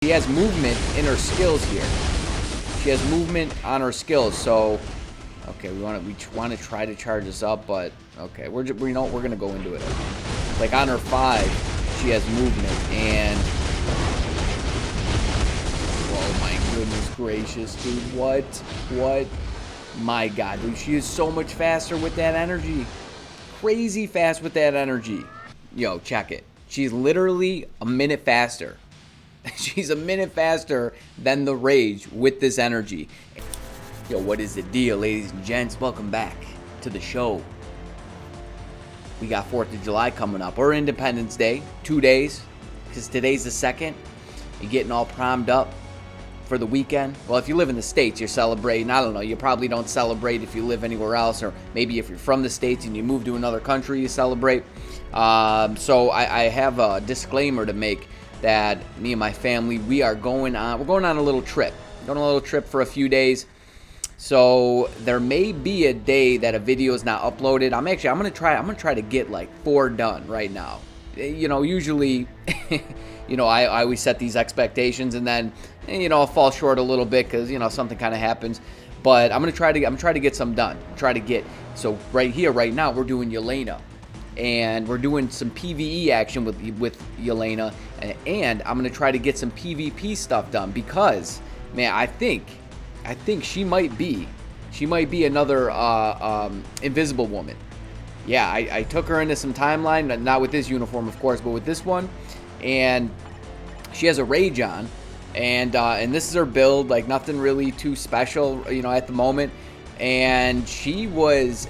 She has movement in her skills here. She has movement on her skills, so okay, we want to try to charge this up, but okay, we're gonna go into it. Like on her 5, she has movement, and oh my goodness gracious, dude, what? My God, dude, she is so much faster with that energy. Crazy fast with that energy. Yo, check it. She's literally a minute faster. She's a minute faster than the Rage with this energy. Yo, what is the deal, ladies and gents? Welcome back to the show. We got 4th of July coming up, or Independence Day, 2 days, because today's the 2nd. You're getting all primed up for the weekend. Well, if you live in the States, you're celebrating. I don't know, you probably don't celebrate if you live anywhere else, or maybe if you're from the States and you move to another country, you celebrate. So I have a disclaimer to make that me and my family, we're going on a little trip. Going on a little trip for a few days. So there may be a day that a video is not uploaded. I'm gonna try to get like 4 done right now. You know, usually you know, I always set these expectations, and then, you know, I'll fall short a little bit because, you know, something kind of happens. But I'm trying to get some done. So right here, right now, we're doing Yelena, and we're doing some PvE action with Yelena, and I'm gonna try to get some PvP stuff done because, man, I think she might be another invisible woman. Yeah, I took her into some timeline, not with this uniform, of course, but with this one, and she has a Rage on, and this is her build, like nothing really too special, you know, at the moment, and she was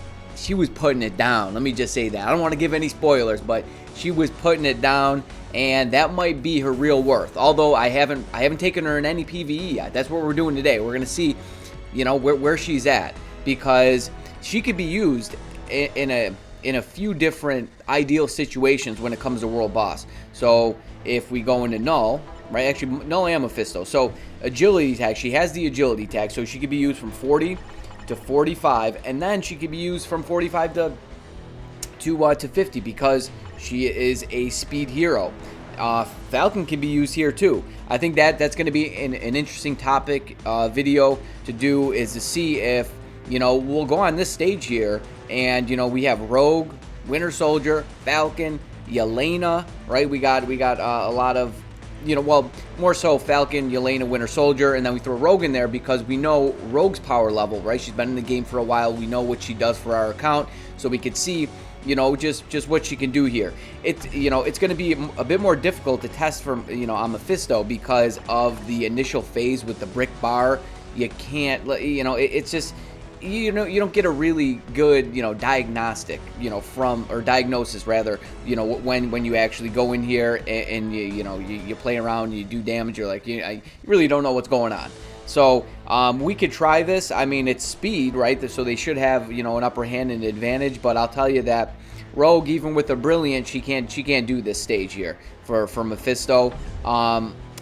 putting it down. Let me just say that. I don't want to give any spoilers, but she was putting it down, and that might be her real worth. Although I haven't taken her in any PvE yet. That's what we're doing today. We're gonna see, you know, where she's at, because she could be used in a few different ideal situations when it comes to world boss. So if we go into Null, right? Actually, Null and Mephisto. So agility tag. She has the agility tag, so she could be used from 40 to 45, and then she could be used from 45 to 50 because she is a speed hero. Falcon can be used here too. I think that's going to be an interesting topic video to do, is to see if, you know, we'll go on this stage here, and, you know, we have Rogue, Winter Soldier, Falcon, Yelena, right? We got a lot of, you know, well, more so Falcon, Yelena, Winter Soldier, and then we throw Rogue in there because we know Rogue's power level, right? She's been in the game for a while. We know what she does for our account, so we could see, you know, just what she can do here. It's, you know, it's going to be a bit more difficult to test from, you know, on Mephisto because of the initial phase with the brick bar. You can't, you know, it's just, you know, you don't get a really good, you know, diagnostic, you know, or diagnosis rather, you know, when you actually go in here and you play around, you do damage, you're like, you really don't know what's going on. So we could try this. I mean, it's speed, right? So they should have, you know, an upper hand and advantage. But I'll tell you that Rogue, even with a brilliant, she can't do this stage here for Mephisto.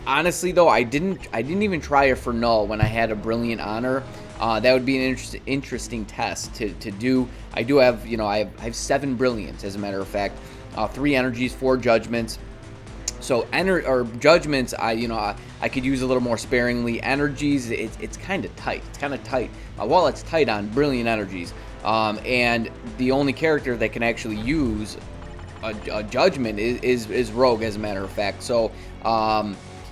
Honestly, though, I didn't even try her for Null when I had a brilliant on her. That would be an interesting test to do. I do have, you know, I have 7 brilliants, as a matter of fact, 3 energies, 4 judgments. So judgments, I could use a little more sparingly. Energies, it's kind of tight. It's kind of tight. My wallet's tight on brilliant energies, and the only character that can actually use a judgment is Rogue, as a matter of fact. So,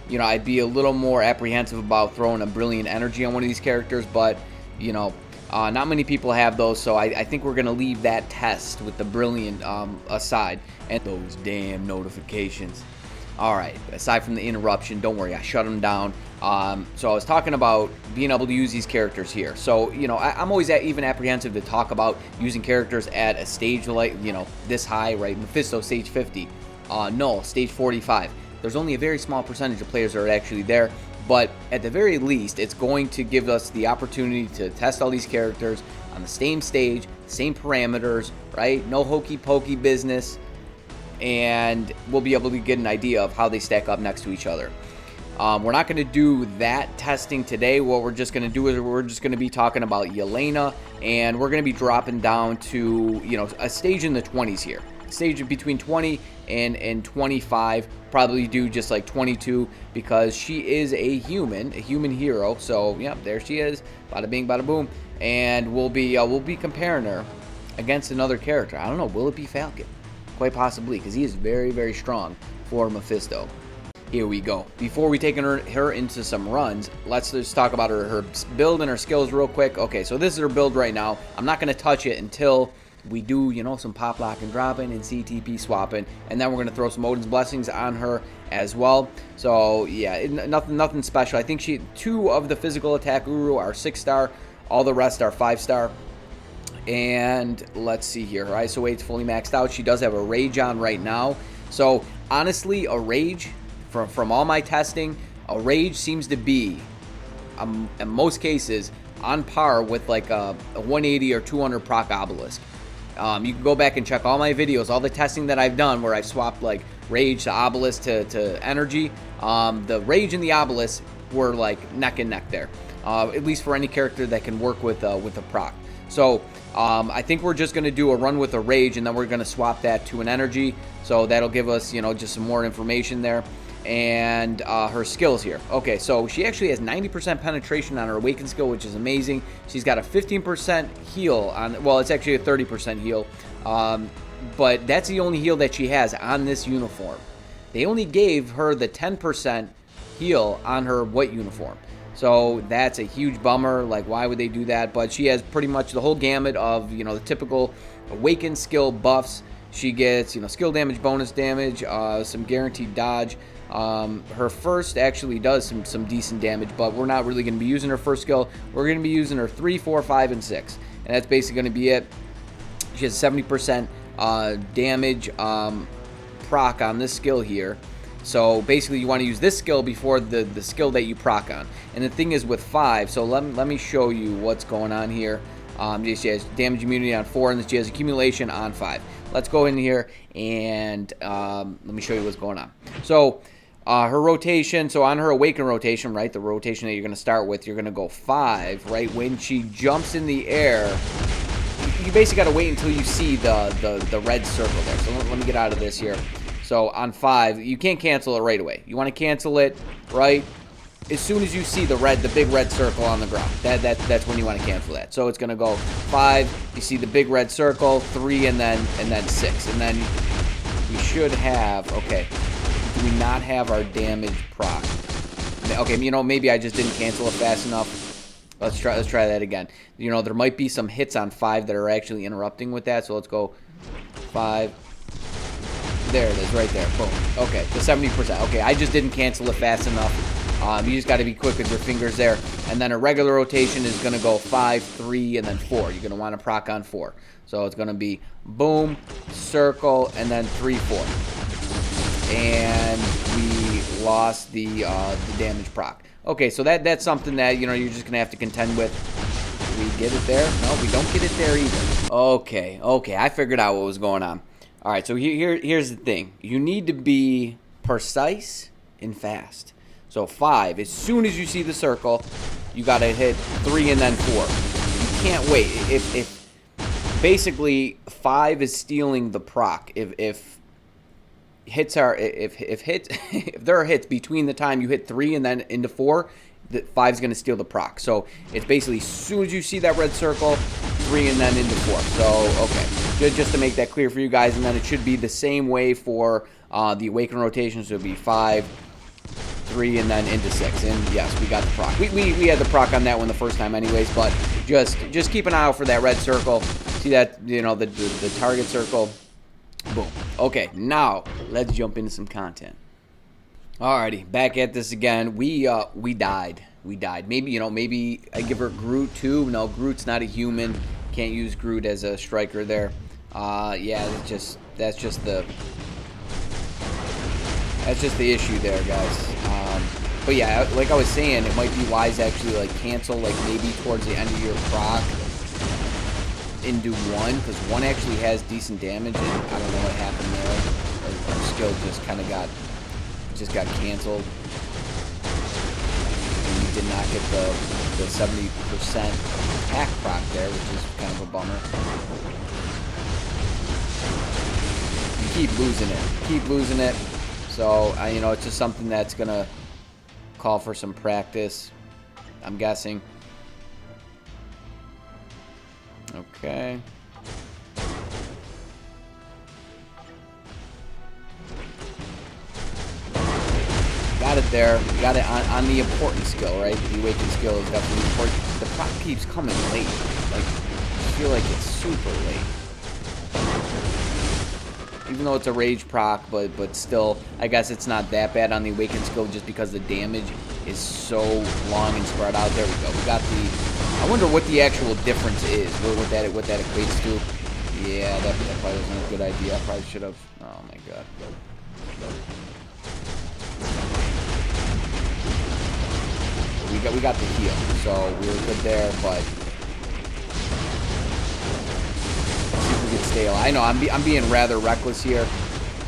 you know, I'd be a little more apprehensive about throwing a brilliant energy on one of these characters, but, you know, not many people have those, so I think we're going to leave that test with the brilliant aside. And those damn notifications. Alright, aside from the interruption, don't worry, I shut them down. So I was talking about being able to use these characters here. So, you know, I'm always even apprehensive to talk about using characters at a stage like, you know, this high, right? Mephisto, stage 50. Null, stage 45. There's only a very small percentage of players that are actually there, but at the very least, it's going to give us the opportunity to test all these characters on the same stage, same parameters, right? No hokey pokey business, and we'll be able to get an idea of how they stack up next to each other. We're not going to do that testing today. What we're just going to do is we're just going to be talking about Yelena, and we're going to be dropping down to, you know, a stage in the 20s here. stage between 20 and 25. Probably do just like 22 because she is a human hero. So yeah, there she is. Bada bing, bada boom. And we'll be comparing her against another character. I don't know. Will it be Falcon? Quite possibly, because he is very, very strong for Mephisto. Here we go. Before we take her into some runs, let's just talk about her build and her skills real quick. Okay, so this is her build right now. I'm not going to touch it until we do, you know, some pop, lock, and dropping and CTP swapping, and then we're going to throw some Odin's Blessings on her as well. So yeah, nothing special. I think 2 of the physical attack Uru are 6-star. All the rest are 5-star. And let's see here. Her ISO 8's fully maxed out. She does have a Rage on right now. So honestly, a Rage, from all my testing, a Rage seems to be, in most cases, on par with like a 180 or 200 proc obelisk. You can go back and check all my videos, all the testing that I've done where I've swapped like Rage to obelisk to energy. The Rage and the obelisk were like neck and neck there, at least for any character that can work with a proc. So I think we're just going to do a run with a Rage, and then we're going to swap that to an energy. So that'll give us, you know, just some more information there. And her skills here. Okay, so she actually has 90% penetration on her Awaken skill, which is amazing. She's got a 15% heal on, well, it's actually a 30% heal. But that's the only heal that she has on this uniform. They only gave her the 10% heal on her white uniform. So that's a huge bummer. Like, why would they do that? But she has pretty much the whole gamut of, you know, the typical Awaken skill buffs. She gets, you know, skill damage, bonus damage, some guaranteed dodge. Her first actually does some decent damage, but we're not really going to be using her first skill. We're going to be using her 3, 4, 5, and 6. And that's basically going to be it. She has 70% damage proc on this skill here. So basically you want to use this skill before the skill that you proc on. And the thing is with 5, so let me show you what's going on here. She has damage immunity on 4, and she has accumulation on 5. Let's go in here and let me show you what's going on. So her rotation, so on her Awaken rotation, right, the rotation that you're going to start with, you're going to go 5, right? When she jumps in the air, you basically got to wait until you see the red circle there. So let me get out of this here. So on 5, you can't cancel it right away. You want to cancel it right as soon as you see the big red circle on the ground. That's when you want to cancel that. So it's going to go 5, you see the big red circle, 3, and then 6. And then we should have, okay, do we not have our damage proc? Okay, you know, maybe I just didn't cancel it fast enough. Let's try that again. You know, there might be some hits on 5 that are actually interrupting with that. So let's go 5. There it is, right there. Boom. Okay, the 70%. Okay, I just didn't cancel it fast enough. You just got to be quick with your fingers there. And then a regular rotation is going to go 5, 3, and then 4. You're going to want to proc on 4. So it's going to be boom, circle, and then 3, 4. And we lost the damage proc. Okay, so that's something that, you know, you're just going to have to contend with. Do we get it there? No, we don't get it there either. Okay, I figured out what was going on. All right, so here's the thing. You need to be precise and fast. So 5, as soon as you see the circle, you got to hit 3 and then 4. You can't wait. If basically 5 is stealing the proc. If hits are if there are hits between the time you hit 3 and then into 4, the 5 is going to steal the proc. So it's basically as soon as you see that red circle, 3 and then into 4. So okay, just to make that clear for you guys, and then it should be the same way for the Awaken rotation. So it'll be 5, 3, and then into 6. And yes, we got the proc. We had the proc on that one the first time anyways, but just keep an eye out for that red circle. See that, you know, the target circle. Boom. Okay, now let's jump into some content. Alrighty, back at this again. We died. Maybe, you know, maybe I give her Groot too. No, Groot's not a human. Can't use Groot as a striker there. Yeah, that's just the issue there, guys. But yeah, like I was saying, it might be wise to actually like cancel like maybe towards the end of your proc into 1, because 1 actually has decent damage, and I don't know what happened there. Our skill just kind of got canceled. And we did not get the 70% attack proc there, which is kind of a bummer. keep losing it. Keep losing it. So, you know, it's just something that's going to call for some practice, I'm guessing. Okay. Got it there. You got it on the important skill, right? The awakened skill is definitely important. The proc keeps coming late. Like, I feel like it's super late. Even though it's a rage proc, but still, I guess it's not that bad on the awakened skill just because the damage is so long and spread out. There we go. We got the... I wonder what the actual difference is. What that equates to. Yeah, that probably wasn't a good idea. I probably should have... Oh, my God. We got the heal, so we were good there, but let's see if we can stay alive. I know I'm being rather reckless here,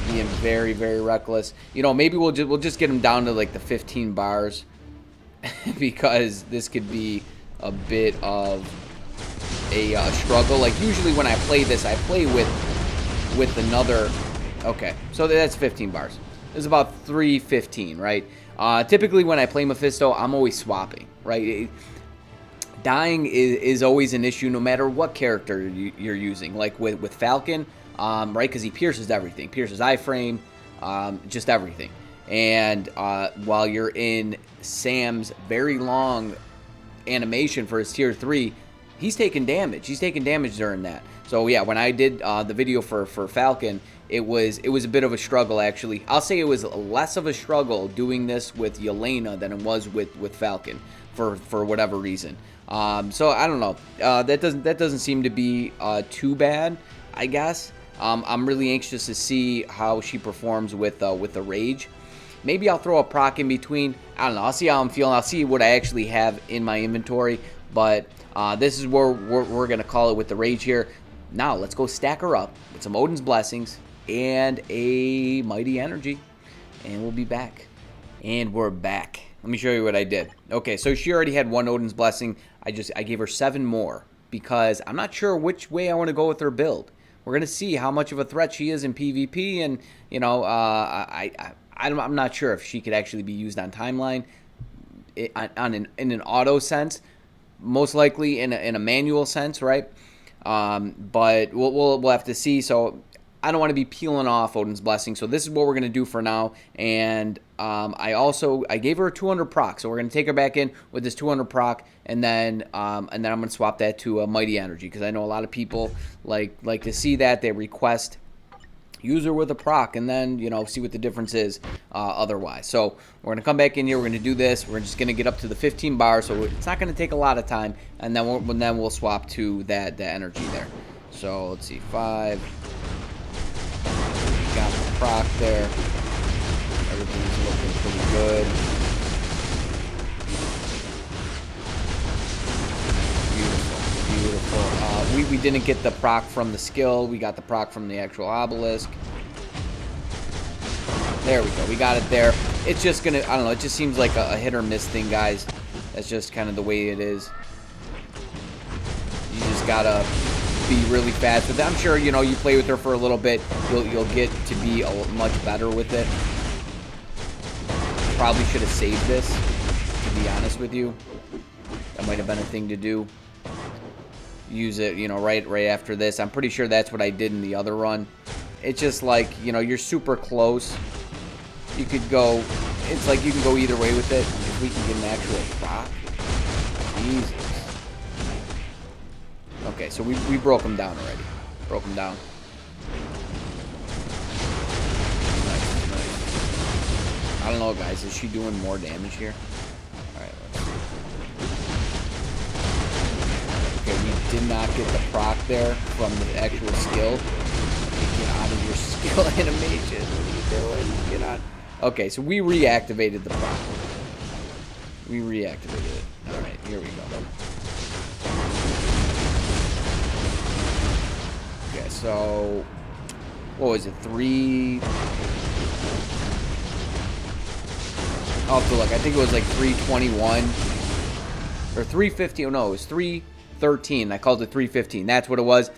being very, very reckless. You know, maybe we'll just get him down to like the 15 bars because this could be a bit of a struggle. Like usually when I play this, I play with another. Okay, so that's 15 bars. It's about 315, right? Typically when I play Mephisto, I'm always swapping, right? Dying is always an issue no matter what character you're using. Like with Falcon, right? Because he pierces everything. Pierces iframe, just everything. And while you're in Sam's very long animation for his tier 3, he's taking damage. He's taking damage during that. So yeah, when I did the video for Falcon, it was a bit of a struggle actually. I'll say it was less of a struggle doing this with Yelena than it was with Falcon for whatever reason. So I don't know. That doesn't seem to be too bad, I guess. I'm really anxious to see how she performs with the rage. Maybe I'll throw a proc in between. I don't know. I'll see how I'm feeling. I'll see what I actually have in my inventory. But this is where we're gonna call it with the rage here. Now let's go stack her up with some Odin's Blessings and a Mighty Energy, and we'll be back. And we're back. Let me show you what I did. Okay, so she already had one Odin's Blessing. I gave her 7 more because I'm not sure which way I want to go with her build. We're gonna see how much of a threat she is in PvP, and you know, I'm not sure if she could actually be used on timeline in an auto sense. Most likely in a manual sense, right? But we'll have to see. So I don't want to be peeling off Odin's Blessing. So this is what we're going to do for now. And I gave her a 200 proc. So we're going to take her back in with this 200 proc. And then I'm going to swap that to a Mighty Energy. Because I know a lot of people like to see that. They request use her with a proc and then, you know, see what the difference is otherwise. So we're going to come back in here. We're going to do this. We're just going to get up to the 15 bars. So it's not going to take a lot of time. And then we'll swap to that energy there. So let's see. 5. We got the proc there. Everything's looking pretty good. Beautiful. We didn't get the proc from the skill. We got the proc from the actual obelisk. There we go. We got it there. It's just gonna, I don't know, it just seems like a hit or miss thing, guys. That's just kind of the way it is. You just gotta be really fast with it. I'm sure, you know, you play with her for a little bit, you'll get to be much better with it. Probably should have saved this, to be honest with you. That might have been a thing to do. Use it, you know, right after this. I'm pretty sure that's what I did in the other run. It's just like, you know, you're super close. You could go, it's like you can go either way with it. If we can get an actual proc. Jesus. Okay, so we broke him down already. Broke him down. Nice. I don't know, guys. Is she doing more damage here? Alright, let's see. Okay, we did not get the proc there from the actual skill. Okay, get out of your skill animation. What are you doing? Get out. Okay, so we reactivated the proc. We reactivated it. Alright, here we go. Okay, so what was it? 3. I'll have to look. I think it was like 321 or 315. Oh, no, it was 313. I called it 315. That's what it was.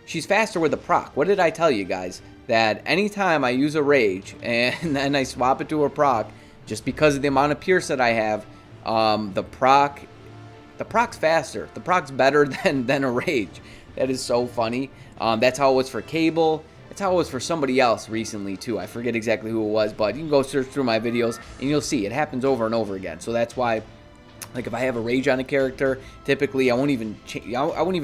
She's faster with the proc. What did I tell you guys? that anytime I use a rage and then I swap it to a proc, just because of the amount of pierce that I have, the proc's faster. The proc's better than a rage. That is so funny. That's how it was for Cable. That's how it was for somebody else recently too. I forget exactly who it was, but you can go search through my videos and you'll see it happens over and over again. So that's why, like, if I have a rage on a character, typically I won't even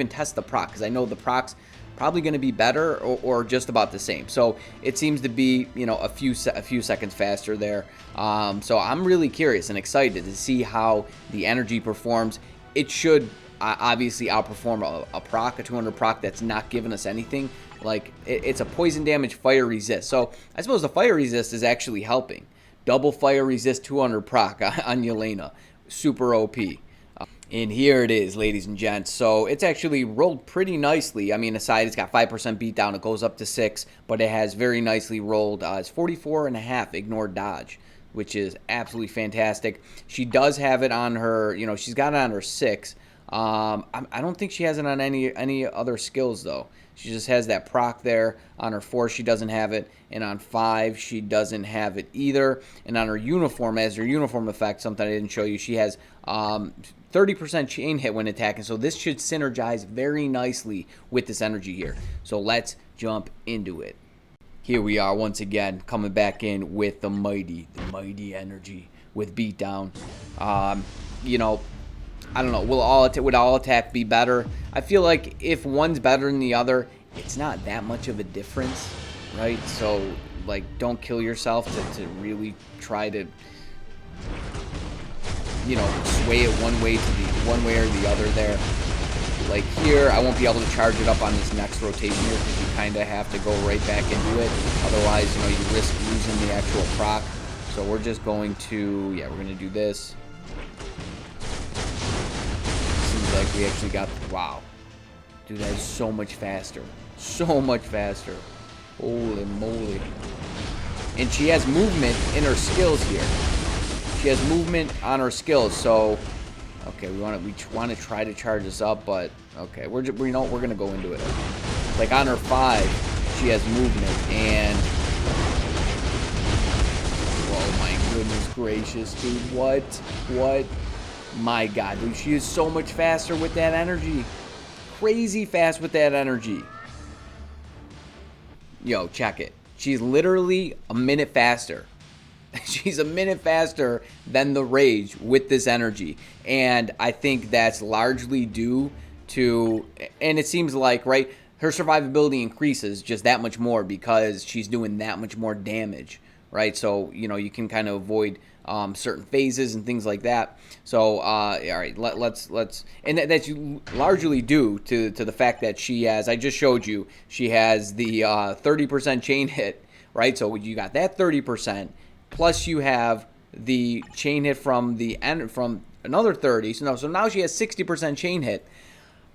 test the proc, because I know the proc's probably going to be better or just about the same. So it seems to be, you know, a few seconds faster there. So I'm really curious and excited to see how the energy performs. It should obviously outperform a proc, a 200 proc that's not giving us anything. Like, it's a poison damage fire resist. So I suppose the fire resist is actually helping. Double fire resist 200 proc on Yelena. Super OP. And here it is, ladies and gents. So it's actually rolled pretty nicely. I mean, aside, it's got 5% beatdown. It goes up to 6, but it has very nicely rolled. It's 44.5 ignored dodge, which is absolutely fantastic. She does have it on her, you know, she's got it on her 6. I don't think she has it on any other skills, though. She just has that proc there. On her 4, she doesn't have it. And on 5, she doesn't have it either. And on her uniform, as her uniform effect, something I didn't show you, she has 30% chain hit when attacking. So this should synergize very nicely with this energy here. So let's jump into it. Here we are once again, coming back in with the mighty energy with beatdown. You know, I don't know. Would all attack be better? I feel like if one's better than the other, it's not that much of a difference, right? So, like, don't kill yourself to really try to, you know, sway it one way or the other there. Like here, I won't be able to charge it up on this next rotation here because you kind of have to go right back into it. Otherwise, you know, you risk losing the actual proc. So we're just going to, yeah, we're going to do this. Seems like we actually got, wow. Dude, that is so much faster. So much faster. Holy moly. And she has movement in her skills here. She has movement on her skills, so okay, we want to try to charge this up, but okay, we're gonna go into it. Like on her 5, she has movement, and oh my goodness gracious, dude, what? My God, dude, she is so much faster with that energy. Crazy fast with that energy. Yo, check it. She's literally a minute faster. She's a minute faster than the Rage with this energy. And I think that's largely due to, and it seems like, right, her survivability increases just that much more because she's doing that much more damage, right? So, you know, you can kind of avoid certain phases and things like that. So, all right, let's, and that's largely due to the fact that she has, I just showed you, she has the 30% chain hit, right? So you got that 30%. Plus you have the chain hit from another 30. So now she has 60% chain hit.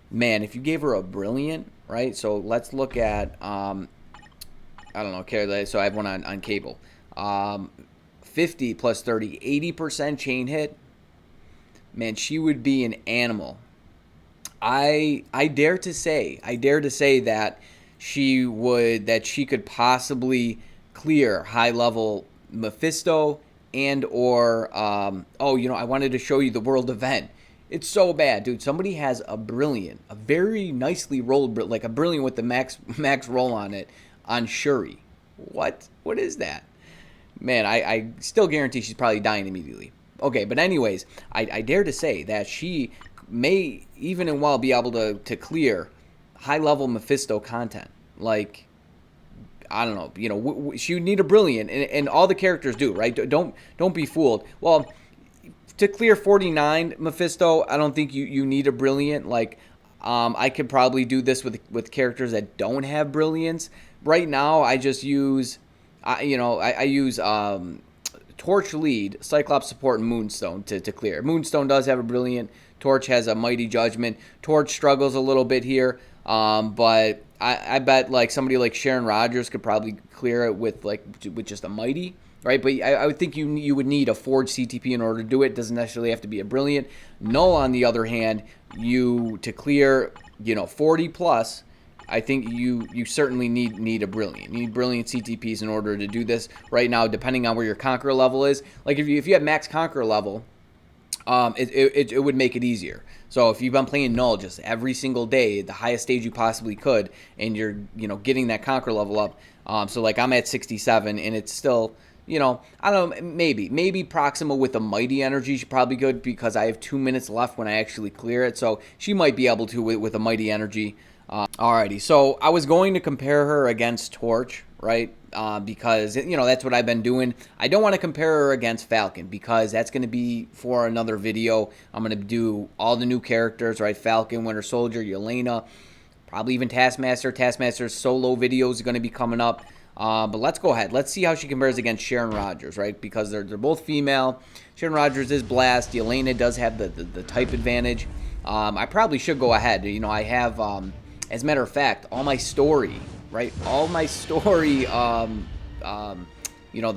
Man, if you gave her a brilliant, right? So let's look at, I don't know, okay, so I have one on Cable. 50 plus 30, 80% chain hit. Man, she would be an animal. I dare to say that she could possibly clear high level Mephisto and or oh, you know, I wanted to show you the world event. It's so bad, dude. Somebody has a very nicely rolled, like a brilliant with the max roll on it on Shuri. What is that? Man, I still guarantee she's probably dying immediately. Okay, but anyways, I dare to say that she may even and well be able to clear high level Mephisto content. Like, I don't know, you know, she would need a brilliant, and all the characters do, right? Don't be fooled. Well, to clear 49 Mephisto, I don't think you need a brilliant. Like, I could probably do this with characters that don't have brilliance. Right now, I just use, I use Torch lead, Cyclops support, and Moonstone to clear. Moonstone does have a brilliant. Torch has a mighty judgment. Torch struggles a little bit here, but I bet like somebody like Sharon Rogers could probably clear it with just a mighty, right? But I would think you would need a forged CTP in order to do it. It doesn't necessarily have to be a brilliant. Null, on the other hand, to clear, you know, 40 plus, I think you certainly need a brilliant. You need brilliant CTPs in order to do this right now, depending on where your conqueror level is. Like if you have max conqueror level, it would make it easier. So if you've been playing null just every single day, the highest stage you possibly could, and you're getting that conqueror level up. So like I'm at 67, and it's still, I don't know, maybe Proxima with a mighty energy, she's probably good because I have 2 minutes left when I actually clear it. So she might be able to with a mighty energy. Alrighty, so I was going to compare her against Torch, right? Because that's what I've been doing. I don't want to compare her against Falcon because that's going to be for another video. I'm going to do all the new characters, right? Falcon, Winter Soldier, Yelena, probably even Taskmaster. Taskmaster's solo videos are going to be coming up. But let's go ahead. Let's see how she compares against Sharon Rogers, right? Because they're both female. Sharon Rogers is blast. Yelena does have the type advantage. I probably should go ahead. I have, as a matter of fact, all my story, right? All my story, the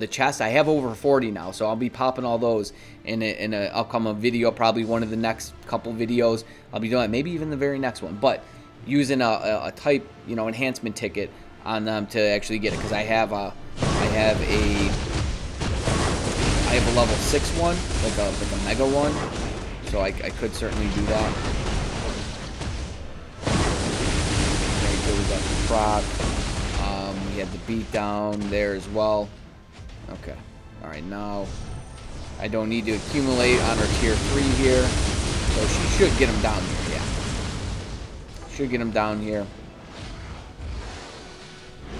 chest, I have over 40 now, so I'll be popping all those in an upcoming video, probably one of the next couple videos. I'll be doing it, maybe even the very next one, but using a type, enhancement ticket on them to actually get it, because I have a level 6 one, like a mega one, so I could certainly do that. Okay, we got the proc. We had the beat down there as well. Okay. All right, now I don't need to accumulate on her tier 3 here, so she should get him down here. Yeah, should get him down here.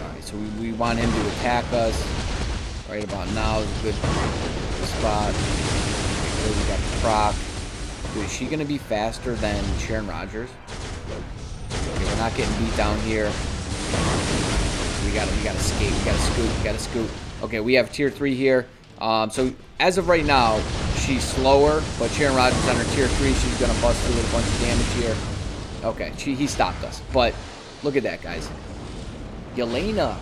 All right, so we want him to attack us right about now. Is a good spot. Okay, we got the proc. Dude, is she gonna be faster than Sharon Rogers? Okay, we're not getting beat down here. We gotta escape. We gotta scoot. Okay, we have tier 3 here. So as of right now, she's slower, but Sharon Rogers on her tier 3, she's gonna bust through with a bunch of damage here. Okay, he stopped us. But look at that, guys. Yelena,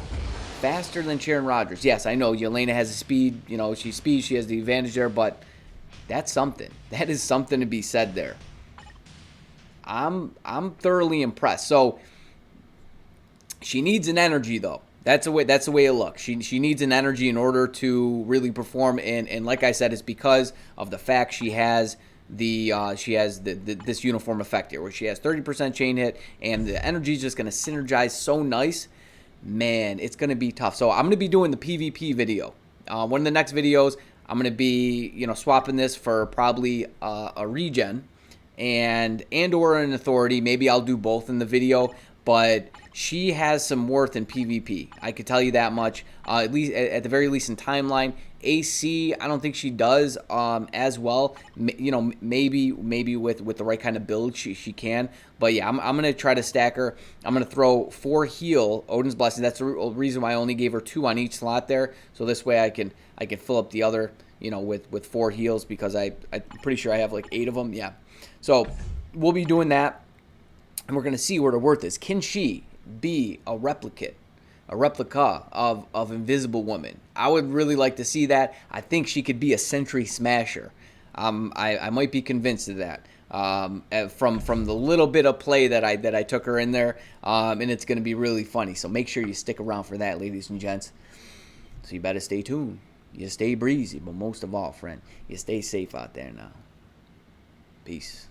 faster than Sharon Rogers. Yes, I know Yelena has a speed. She's speed. She has the advantage there, but that's something. That is something to be said there. I'm thoroughly impressed. So she needs an energy, though. That's the way it looks. She needs an energy in order to really perform, and like I said, it's because of the fact she has this uniform effect here, where she has 30% chain hit, and the energy is just going to synergize so nice. Man, it's going to be tough. So I'm going to be doing the PvP video. One of the next videos, I'm going to be swapping this for probably a regen and or an authority. Maybe I'll do both in the video, but she has some worth in PvP. I could tell you that much. At least, at the very least, in timeline. AC, I don't think she does as well. Maybe with the right kind of build, she can. But yeah, I'm gonna try to stack her. I'm gonna throw 4 heal Odin's Blessing. That's the reason why I only gave her 2 on each slot there. So this way I can fill up the other, with 4 heals, because I'm pretty sure I have like 8 of them. Yeah. So we'll be doing that, and we're gonna see where the worth is. Can she be a replica of Invisible Woman? I would really like to see that. I think she could be a Sentry Smasher. I might be convinced of that. From the little bit of play that I took her in there, and it's going to be really funny. So make sure you stick around for that, ladies and gents. So you better stay tuned. You stay breezy, but most of all, friend, you stay safe out there now. Peace.